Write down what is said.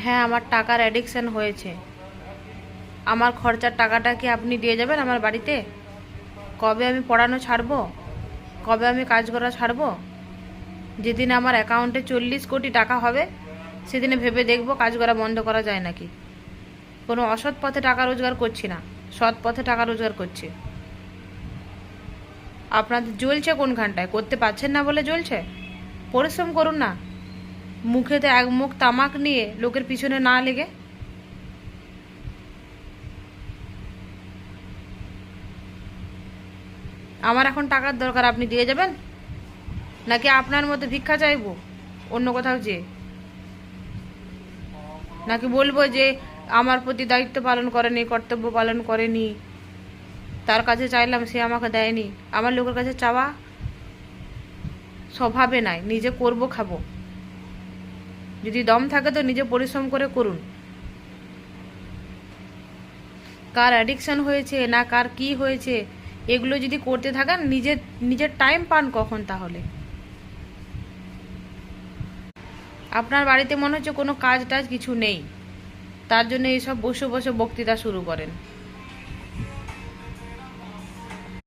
হ্যাঁ, আমার টাকার অ্যাডিকশান হয়েছে। আমার খরচার টাকাটা কি আপনি দিয়ে যাবেন আমার বাড়িতে? কবে আমি পড়ানো ছাড়বো? কবে আমি কাজ করা ছাড়বো? যেদিন আমার অ্যাকাউন্টে 40 কোটি টাকা হবে সেদিনে ভেবে দেখবো কাজ করা বন্ধ করা যায় নাকি। কোনো অসৎ পথে টাকা রোজগার করছি না, সৎ পথে টাকা রোজগার করছি। আপনাদের জ্বলছে কোনখানটায়? করতে পারছেন না বলে জ্বলছে? পরিশ্রম করুন না, মুখেতে এক মুখ তামাক নিয়ে লোকের পিছনে না লেগে। আমার এখন টাকার দরকার, আপনি দিয়ে যাবেন নাকি আপনার মতো ভিক্ষা চাইবো অন্য কোথাও যেয়ে? নাকি বলবো যে আমার প্রতি দায়িত্ব পালন করেনি, কর্তব্য পালন করেনি, তার কাছে চাইলাম সে আমাকে দেয়নি? আমার লোকের কাছে চাওয়া স্বভাবে নাই, নিজে করব খাবো। যদি দম থাকে তো নিজে পরিশ্রম করে করুন। কার অ্যাডিকশন হয়েছে না কার কি হয়েছে এগুলো যদি করতে থাকেন, নিজের নিজের টাইম পান কখন তাহলে? আপনার বাড়িতে মনে হচ্ছে কোনো কাজ টাজ কিছু নেই, তার জন্য এইসব বসে বসে বক্তৃতা শুরু করেন।